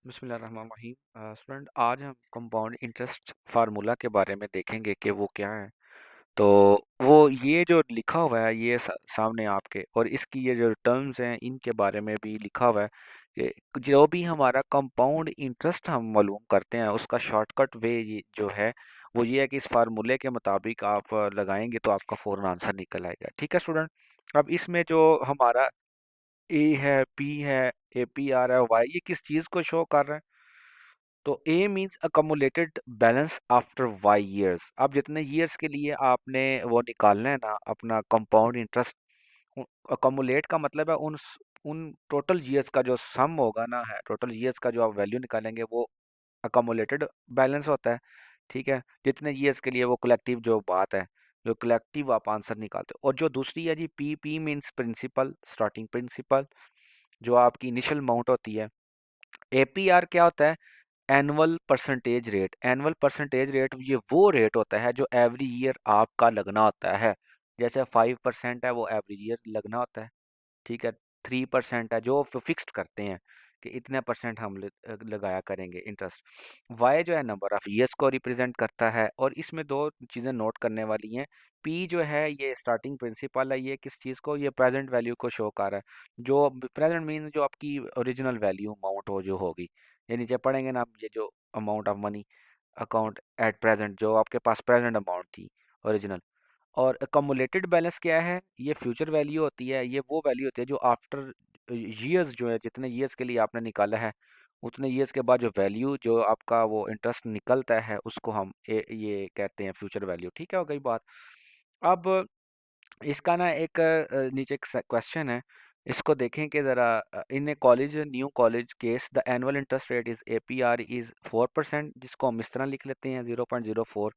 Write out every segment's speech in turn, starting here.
बिस्मिल्लाहिर्रहमानिर्रहीम। स्टूडेंट, आज हम कंपाउंड इंटरेस्ट फार्मूला के बारे में देखेंगे कि वो क्या है। तो वो ये जो लिखा हुआ है ये सामने आपके, और इसकी ये जो टर्म्स हैं इनके बारे में भी लिखा हुआ है कि जो भी हमारा कंपाउंड इंटरेस्ट हम मालूम करते हैं उसका शॉर्टकट वे ये जो है वो ये है कि इस फार्मूले के मुताबिक आप लगाएंगे तो आपका फ़ौरन आंसर निकल आएगा। ठीक है स्टूडेंट। अब इसमें जो हमारा ए है, पी है, ए पी आर है, वाई, ये किस चीज़ को शो कर रहा है? तो A means accumulated balance after Y years. अब जितने ईयर्स के लिए आपने वो निकालना है ना अपना कंपाउंड इंटरेस्ट, अकोमुलेट का मतलब है उन टोटल ईयर्स का जो सम होगा ना, है टोटल ईयर्स का जो आप वैल्यू निकालेंगे वो अकोमुलेटेड बैलेंस होता है। ठीक है, जितने ईयर्स के लिए वो कलेक्टिव जो बात है, जो कलेक्टिव आप आंसर निकालते हो। और जो दूसरी है G P, P means principal, starting principal, जो आपकी इनिशियल अमाउंट होती है। एपीआर क्या होता है? Annual percentage rate. Annual percentage rate ये वो रेट होता है जो एवरी ईयर आपका लगना होता है। जैसे 5% है वो एवरी ईयर लगना होता है। ठीक है, 3% है जो फिक्स्ड करते हैं कि इतने परसेंट हम लगाया करेंगे इंटरेस्ट। वाई जो है नंबर ऑफ ईयर्स को रिप्रेजेंट करता है। और इसमें दो चीज़ें नोट करने वाली हैं। पी जो है ये स्टार्टिंग प्रिंसिपल है, ये किस चीज़ को, ये प्रेजेंट वैल्यू को शो कर रहा है। जो प्रेजेंट मीन जो आपकी ओरिजिनल वैल्यू अमाउंट हो जो होगी, ये नीचे पढ़ेंगे ना आप, ये जो amount of money account at present, जो आपके पास प्रेजेंट अमाउंट थी ओरिजिनल। और अकोमुलेटेड बैलेंस क्या है? ये फ्यूचर वैल्यू होती है। ये वो वैल्यू होती है जो आफ्टर ईयर्स, जो है जितने ईयर्स के लिए आपने निकाला है उतने ईयर्स के बाद जो वैल्यू जो आपका वो इंटरेस्ट निकलता है उसको हम ये कहते हैं फ्यूचर वैल्यू। ठीक है, हो गई बात। अब इसका ना एक नीचे एक क्वेश्चन है, इसको देखें कि ज़रा in a college, new college case the annual interest rate is APR is 4%, जिसको हम इस तरह लिख लेते हैं 0.04।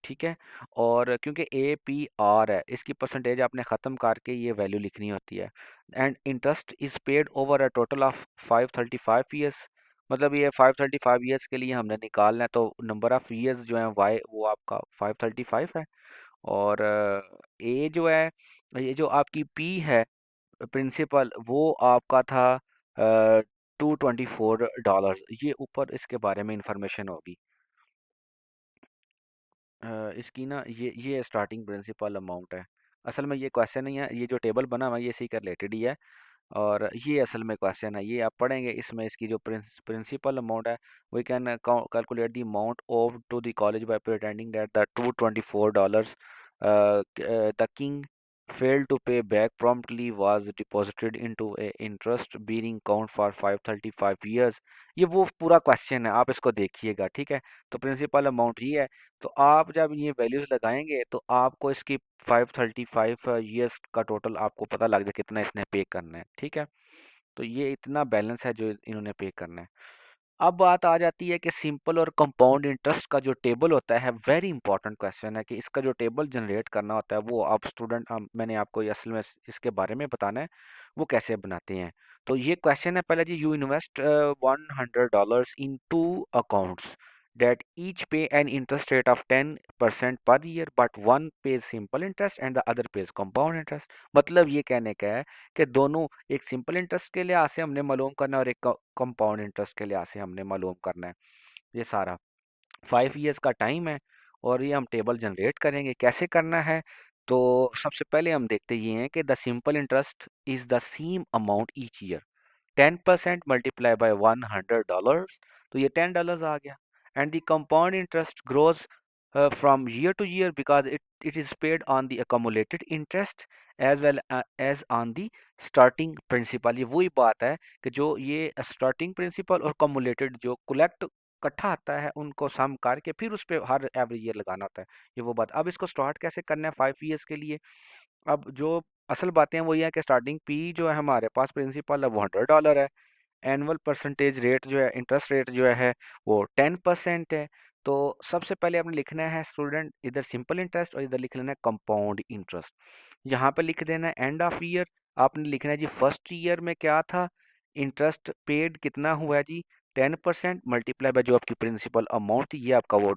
ठीक है। और क्योंकि APR है इसकी परसेंटेज आपने ख़त्म करके ये वैल्यू लिखनी होती है। And interest is paid over a total of 535 years. मतलब ये 535 ईयर्स के लिए हमने निकालना है, तो नंबर ऑफ ईयर्स जो है वाई वो आपका 535 है। और ए जो है, ये जो आपकी पी है प्रिंसिपल, वो आपका था $224। ये ऊपर इसके बारे में इंफॉर्मेशन होगी। इसकी ना ये स्टार्टिंग प्रिंसिपल अमाउंट है। असल में ये क्वेश्चन नहीं है, ये जो टेबल बना हुआ है ये इसी के रिलेटेड ही है। और ये असल में क्वेश्चन है, ये आप पढ़ेंगे। इसमें इसकी जो प्रिंसिपल अमाउंट है, we can calculate the amount of to the college by pretending that the $224 the king failed to pay back promptly was deposited into a interest bearing count for 535 years। ये वो पूरा question है, आप इसको देखिएगा। ठीक है, तो प्रिंसिपल अमाउंट ही है। तो आप जब ये वैल्यूज लगाएंगे तो आपको इसकी 535 ईयर्स का टोटल आपको पता लग जाए कितना इसने पे करना है। ठीक है, तो ये इतना बैलेंस है जो इन्होंने पे करना है। अब बात आ जाती है कि सिंपल और कंपाउंड इंटरेस्ट का जो टेबल होता है, वेरी इंपॉर्टेंट क्वेश्चन है कि इसका जो टेबल जनरेट करना होता है वो आप स्टूडेंट, मैंने आपको ये असल में इसके बारे में बताना है वो कैसे बनाते हैं। तो ये क्वेश्चन है पहले जी, you invest $100 in two accounts that each pay an interest rate of 10% per year, but one pays simple interest and the other pays compound interest। मतलब ये कहने का है कि दोनों, एक सिंपल इंटरेस्ट के लिहाज से हमने मालूम करना है और एक कंपाउंड इंटरेस्ट के लिहाज से हमने मालूम करना है। ये सारा 5 ईयर्स का टाइम है। और ये हम टेबल जनरेट करेंगे, कैसे करना है? तो सबसे पहले हम देखते ये हैं कि the simple interest is the same amount each year. 10% multiply by $100, तो ये $10 आ गया। And the compound interest grows from year to year because it is paid on the accumulated interest as well as on the starting principal. ये वही बात है कि जो ये स्टार्टिंग प्रिंसिपल और कमुलेटेड जो कलेक्ट इकट्ठा आता है उनको सम करके फिर उस पर हर एवरी ईयर लगाना होता है। ये वो बात। अब इसको स्टार्ट कैसे करना है 5 ईयर्स के लिए? अब जो असल बातें हैं वो ये है कि स्टार्टिंग पी जो है हमारे पास प्रिंसिपल है वो $100 है। एनुअल परसेंटेज रेट जो है, इंटरेस्ट रेट जो है वो 10% है। तो सबसे पहले आपने लिखना है स्टूडेंट इधर सिंपल इंटरेस्ट और इधर लिख लेना है कंपाउंड इंटरेस्ट। यहाँ पे लिख देना है एंड ऑफ ईयर। आपने लिखना है जी फर्स्ट ईयर में क्या था, इंटरेस्ट पेड कितना हुआ है जी, 10% मल्टीप्लाई बाय जो आपकी प्रिंसिपल अमाउंट थी, ये आपका वो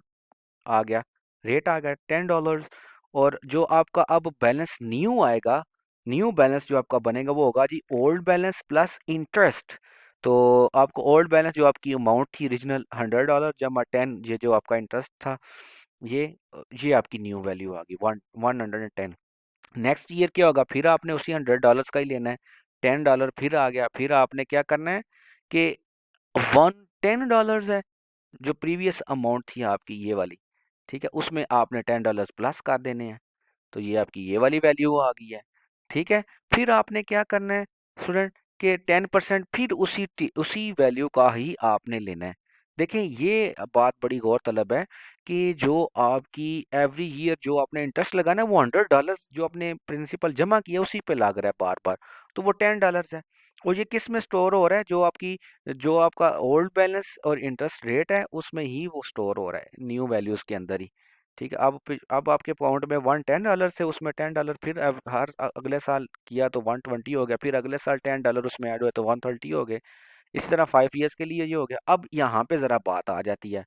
आ गया, रेट आ गया $10। और जो आपका अब बैलेंस न्यू आएगा, न्यू बैलेंस जो आपका बनेगा वो होगा जी ओल्ड बैलेंस प्लस इंटरेस्ट। तो आपको ओल्ड बैलेंस जो आपकी अमाउंट थी ओरिजिनल $100 जमा 10, ये जो आपका इंटरेस्ट था, ये ये आपकी न्यू वैल्यू आ गई 110। नेक्स्ट ईयर क्या होगा, फिर आपने उसी $100 का ही लेना है। $10 फिर आ गया, फिर आपने क्या करना है कि $110 है जो प्रीवियस अमाउंट थी आपकी ये वाली, ठीक है, उसमें आपने $10 प्लस कर देने हैं। तो ये आपकी ये वाली वैल्यू आ गई है। ठीक है, फिर आपने क्या करना है स्टूडेंट, के 10% फिर उसी वैल्यू का ही आपने लेना है। देखें, ये बात बड़ी गौरतलब है कि जो आपकी एवरी ईयर जो आपने इंटरेस्ट लगाना है वो $100 जो आपने प्रिंसिपल जमा किया उसी पे लग रहा है बार बार, तो वो $10 है। और ये किस में स्टोर हो रहा है, जो आपका ओल्ड बैलेंस और इंटरेस्ट रेट है उसमें ही वो स्टोर हो रहा है, न्यू वैल्यूज के अंदर ही। ठीक है, अब आपके अकाउंट में $110 से उसमें $10 फिर अगले साल किया तो 120 हो गया, फिर अगले साल $10 उसमें ऐड हुए तो 130 हो गए। इस तरह 5 ईयर्स के लिए ये हो गया। अब यहाँ पे ज़रा बात आ जाती है,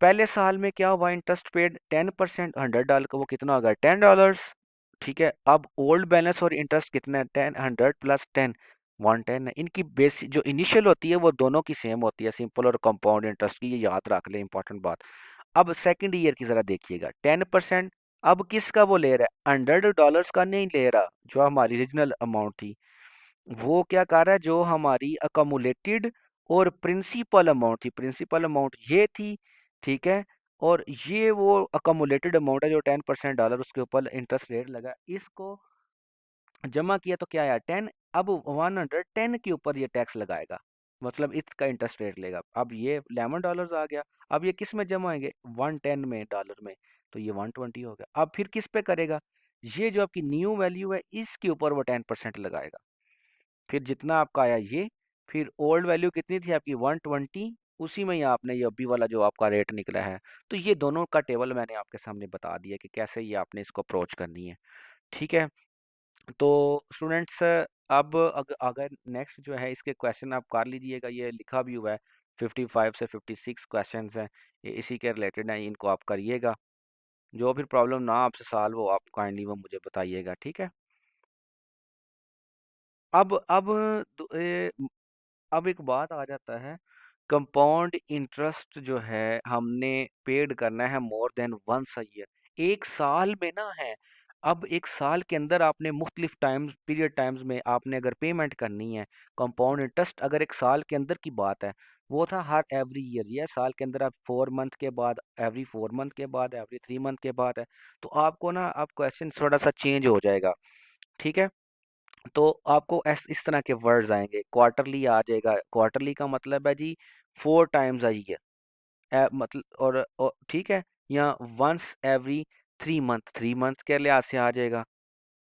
पहले साल में क्या हुआ, इंटरेस्ट पेड 10%, $100 का वो कितना होगा, $10। ठीक है, अब ओल्ड बैलेंस और इंटरेस्ट कितना है, 100 प्लस 10, 110 है। इनकी बेसिक जो इनिशियल होती है वो दोनों की सेम होती है, सिंपल और कंपाउंड इंटरेस्ट की, ये याद रख ले, इंपॉर्टेंट बात। अब सेकंड ईयर की जरा देखिएगा, 10%। अब किसका वो ले रहा है, $100 का नहीं ले रहा, जो हमारी ओरिजिनल अमाउंट थी, वो क्या कर रहा है, जो हमारी अकोमुलेटेड और प्रिंसिपल अमाउंट थी, प्रिंसिपल अमाउंट ये थी, ठीक है, और ये वो अकोमुलेटेड अमाउंट है जो $10 उसके ऊपर इंटरेस्ट रेट लगा, इसको जमा किया तो क्या आया 10। अब 110 के ऊपर ये टैक्स लगाएगा, मतलब इसका इंटरेस्ट रेट लेगा। अब ये $11 आ गया, अब ये किस में जमा होंगे, 110 में, डॉलर में, तो ये 120 हो गया। अब फिर किस पे करेगा, ये जो आपकी न्यू वैल्यू है इसके ऊपर वो 10% लगाएगा, फिर जितना आपका आया ये, फिर ओल्ड वैल्यू कितनी थी आपकी 120, उसी में ही आपने ये अभी वाला जो आपका रेट निकला है। तो ये दोनों का टेबल मैंने आपके सामने बता दिया कि कैसे ये आपने इसको अप्रोच करनी है। ठीक है, तो स्टूडेंट्स, अब अगर नेक्स्ट जो है इसके क्वेश्चन आप कर लीजिएगा, ये लिखा भी हुआ है, 55 से 56 क्वेश्चन हैं, ये इसी के रिलेटेड हैं, इनको आप करिएगा। जो भी प्रॉब्लम ना आपसे सॉल्व हो आप काइंडली वो मुझे बताइएगा, ठीक है। अब अब एक बात आ जाता है, कंपाउंड इंटरेस्ट जो है हमने पेड करना है more than once a year, एक साल में ना है। अब एक साल के अंदर आपने मुख्तलिफ टाइम्स पीरियड टाइम्स में आपने अगर पेमेंट करनी है कंपाउंड इंटरेस्ट, अगर एक साल के अंदर की बात है, वो था हर एवरी ईयर, ये साल के अंदर आप 4 मंथ के बाद, एवरी 4 मंथ के बाद, एवरी 3 मंथ के बाद है। तो आपको ना अब क्वेश्चन थोड़ा सा चेंज हो जाएगा, ठीक है। तो आपको इस तरह के वर्ड्स आएंगे, क्वार्टरली आ जाएगा, क्वार्टरली का मतलब है जी 4 टाइम्स अ ईयर, मतलब और ठीक है, या वंस एवरी 3 मंथ, 3 मंथ के लिहाज से आ जाएगा।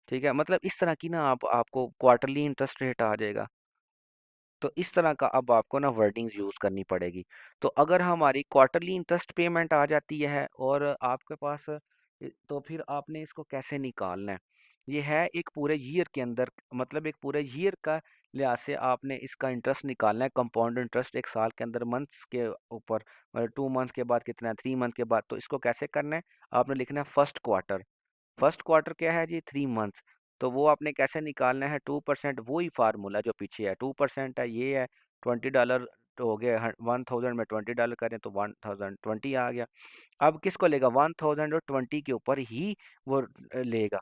ठीक है, मतलब इस तरह की ना आपको क्वार्टरली इंटरेस्ट रेट आ जाएगा। तो इस तरह का अब आपको ना वर्डिंग्स यूज़ करनी पड़ेगी। तो अगर हमारी क्वार्टरली इंटरेस्ट पेमेंट आ जाती है और आपके पास तो फिर आपने इसको कैसे निकालना है, ये है एक पूरे ईयर के अंदर, मतलब एक पूरे ईयर का लिहाज से आपने इसका इंटरेस्ट निकालना है, कंपाउंड इंटरेस्ट एक साल के अंदर मंथ्स के ऊपर, मतलब 2 मंथ के बाद कितना है, 3 मंथ के बाद। तो इसको कैसे करना है, आपने लिखना है फर्स्ट क्वार्टर, फर्स्ट क्वार्टर क्या है जी, 3 मंथ्स। तो वो आपने कैसे निकालना है, 2%, वही फार्मूला जो पीछे है, 2% है, ये है $20 तो हो गया, 1000 में $20 करें तो 1020 आ गया। अब किसको लेगा, 1020 के ऊपर ही वो लेगा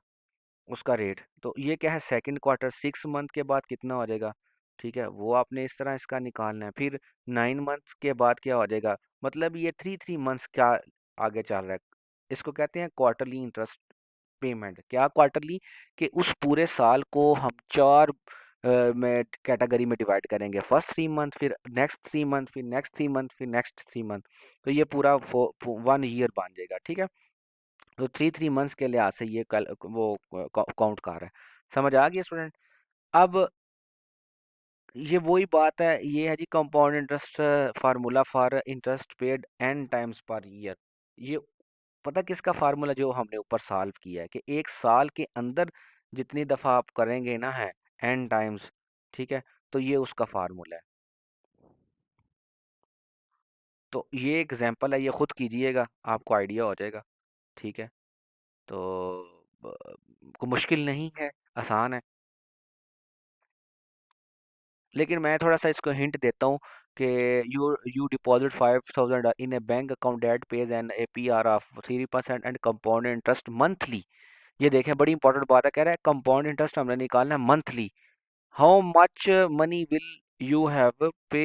उसका रेट। तो ये क्या है, सेकंड क्वार्टर, 6 मंथ के बाद कितना हो जाएगा, ठीक है, वो आपने इस तरह इसका निकालना है। फिर 9 मंथ्स के बाद क्या हो जाएगा, मतलब ये 3 3 मंथ्स क्या आगे चल रहा है, इसको कहते हैं क्वार्टरली इंटरेस्ट पेमेंट। क्या क्वार्टरली, कि उस पूरे साल को हम चार में कैटेगरी में डिवाइड करेंगे, फर्स्ट 3 मंथ, फिर नेक्स्ट 3 मंथ, फिर नेक्स्ट 3 मंथ, फिर नेक्स्ट 3 मंथ। तो ये पूरा 1 ईयर बन जाएगा, ठीक है। तो 3 3 मंथ्स के लिहाज से ये कल वो काउंट कर रहा है। समझ आ गया स्टूडेंट। अब ये वही बात है, ये है जी compound interest formula for interest paid n times per year. ये पता किसका फार्मूला, जो हमने ऊपर सॉल्व किया है, कि एक साल के अंदर जितनी दफ़ा आप करेंगे ना है एन टाइम्स, ठीक है, तो ये उसका फार्मूला है। तो ये एग्जांपल है, ये खुद कीजिएगा, आपको आइडिया हो जाएगा, ठीक है। तो कोई मुश्किल नहीं है, आसान है। लेकिन मैं थोड़ा सा इसको हिंट देता हूँ कि you deposit 5,000 in a bank account that pays an APR of 3% and compound interest monthly. ये देखें, बड़ी इंपॉर्टेंट बात है, कह रहा है कंपाउंड इंटरेस्ट हमने निकालना है monthly. How much money will you have pay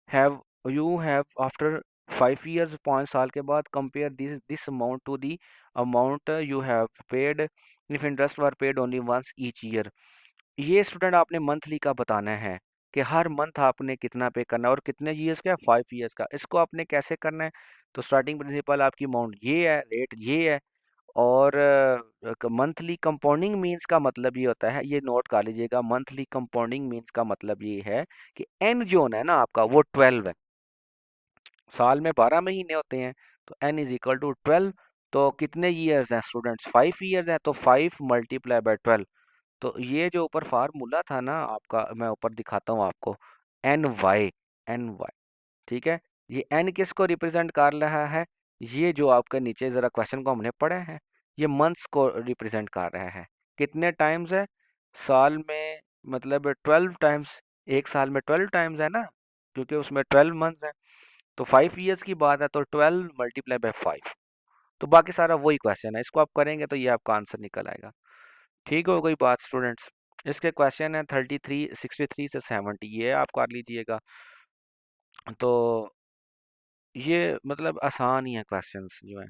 have you have after 5 years, 5 साल के बाद, compare this amount to the amount you have paid if interest were paid only once each year. ये student आपने monthly का बताना है कि हर month आपने कितना पे करना है, और कितने ईयर्स का है, 5 years का। इसको आपने कैसे करना है? तो स्टार्टिंग प्रिंसिपल आपकी अमाउंट ये है, रेट ये है, और मंथली कंपाउंडिंग मीन्स का मतलब ये होता है, ये नोट कर लीजिएगा, मंथली कंपाउंडिंग मीन्स का मतलब ये है कि एन जो है ना आपका, वो 12 है। साल में 12 महीने होते हैं, तो एन इज इक्वल टू 12। तो कितने ईयर्स हैं स्टूडेंट्स? 5 years हैं, तो 5 × 12। तो ये जो ऊपर फार्मूला था ना आपका, मैं ऊपर दिखाता हूँ आपको, एन वाई। ठीक है, ये एन किसको रिप्रेजेंट कर रहा है? ये जो आपके नीचे जरा क्वेश्चन को हमने पढ़ा है, ये मंथ्स को रिप्रेजेंट कर रहा है। कितने टाइम्स है साल में? मतलब 12 टाइम्स। एक साल में 12 टाइम्स है ना, क्योंकि उसमें 12 मंथ्स है। तो 5 years की बात है, तो 12 × 5। तो बाकी सारा वही क्वेश्चन है, इसको आप करेंगे तो ये आपका आंसर निकल आएगा। ठीक हो गई बात स्टूडेंट्स? इसके क्वेश्चन है 63 63 से 70, ये आप कर लीजिएगा। तो ये मतलब आसान ही है क्वेश्चंस जो है।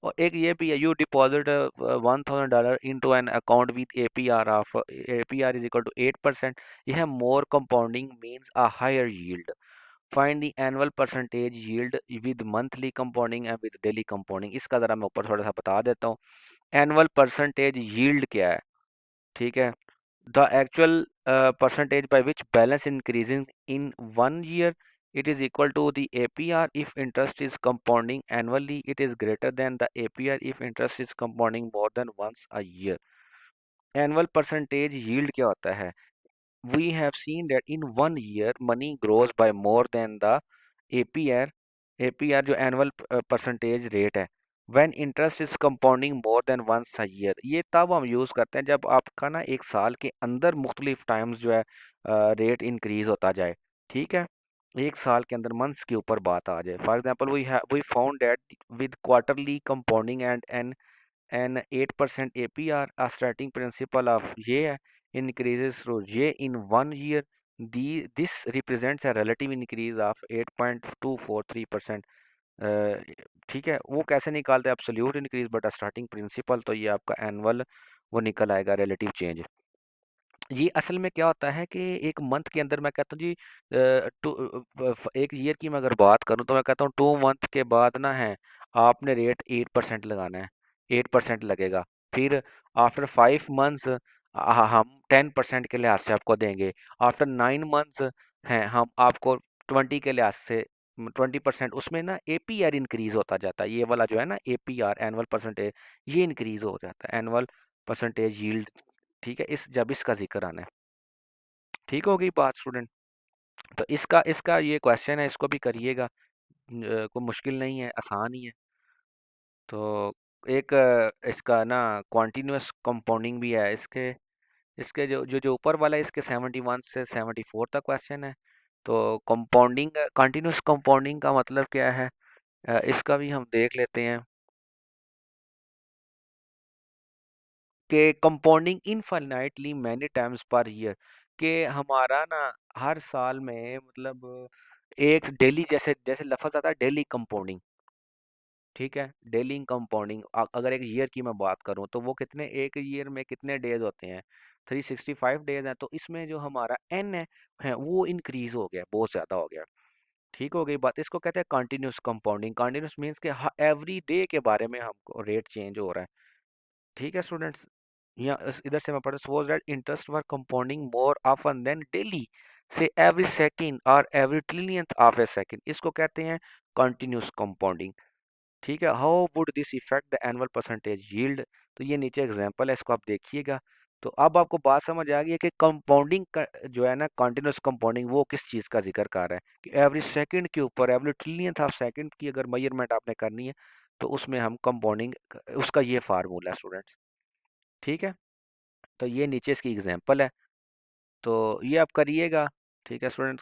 और एक ये भी है, you deposit $1,000 into an account with APR is equal to 8%। यह है more compounding means a higher yield. Find the annual percentage yield with monthly compounding and with daily compounding. इसका जरा मैं ऊपर थोड़ा सा बता देता हूँ। एनुअल परसेंटेज यील्ड क्या है? ठीक है, the actual percentage by which balance increasing in 1 year, it is equal to the APR if interest is compounding annually, it is greater than the APR if interest is compounding more than once a year। Annual percentage yield क्या होता है? We have seen that in 1 year money grows by more than the APR। APR जो annual percentage rate है, when interest is compounding more than once a year, ये तब हम use करते हैं जब आपका ना एक साल के अंदर मुख्तलिफ टाइम्स जो है रेट इंक्रीज होता जाए। ठीक है, एक साल के अंदर मंथ्स के ऊपर बात आ जाए। For example we found that with quarterly compounding and an 8% APR, a starting principle of ये है, increases through J in 1 year, this represents a relative increase of 8.243%। ठीक है, वो कैसे निकालते हैं? Absolute increase but starting principal, तो ये आपका एनुअल वो निकल आएगा, रिलेटिव चेंज। ये असल में क्या होता है कि एक मंथ के अंदर मैं कहता हूँ जी, एक ईयर की मैं अगर बात करूँ तो मैं कहता हूँ 2 मंथ के बाद ना है, आपने रेट 8% लगाना है, 8% लगेगा। फिर आफ्टर 5 मंथ्स हम 10% के लिहाज से आपको देंगे। आफ्टर 9 मंथ्स हैं, हम आपको 20 के लिहाज से 20%, उसमें ना APR इंक्रीज होता जाता है। ये वाला जो है ना APR, एनुअल परसेंटेज, ये इंक्रीज हो जाता है, एनुअल परसेंटेज यील्ड। ठीक है, इस जब इसका जिक्र आना है। ठीक हो गई बात स्टूडेंट? तो इसका इसका ये क्वेश्चन है, इसको भी करिएगा। कोई मुश्किल नहीं है, आसान ही है। तो एक इसका ना कॉन्टिन्यूस कंपाउंडिंग भी है इसके। इसके जो जो जो ऊपर वाला है, इसके 71 से 74 तक क्वेश्चन है। तो कंपाउंडिंग, कंटिन्यूस कंपाउंडिंग का मतलब क्या है? इसका भी हम देख लेते हैं कि compounding infinitely many times per year, कि हमारा ना हर साल में मतलब एक डेली, जैसे जैसे लफज आता है डेली कंपाउंडिंग। ठीक है, डेली कंपाउंडिंग, अगर एक ईयर की मैं बात करूं तो वो कितने, एक ईयर में कितने डेज होते हैं? 365 डेज हैं। तो इसमें जो हमारा एन है वो इंक्रीज हो गया, बहुत ज़्यादा हो गया। ठीक हो गई बात? इसको कहते हैं कंटिन्यूस कंपाउंडिंग। कंटिन्यूस मीन्स के एवरी डे के बारे में हमको रेट चेंज हो रहा है। ठीक है स्टूडेंट्स, यहाँ इधर से मैं पढ़, suppose that interest were compounding more often than daily, say every second और every trillionth of a second, इसको कहते हैं कंटिन्यूस कंपाउंडिंग। ठीक है, how would this affect the annual percentage yield? तो ये नीचे एग्जांपल है, इसको आप देखिएगा। तो अब आपको बात समझ आ गई है कि कंपाउंडिंग जो है ना, कंटिन्यूस कंपाउंडिंग, वो किस चीज़ का जिक्र कर रहा है कि एवरी सेकंड के ऊपर, एवरी ट्रिलियंथ ऑफ सेकंड की अगर मेजरमेंट आपने करनी है, तो उसमें हम कंपाउंडिंग, उसका ये फार्मूला है स्टूडेंट्स। ठीक है, तो ये नीचे इसकी एग्जांपल है। तो ये आप करिएगा। ठीक है स्टूडेंट।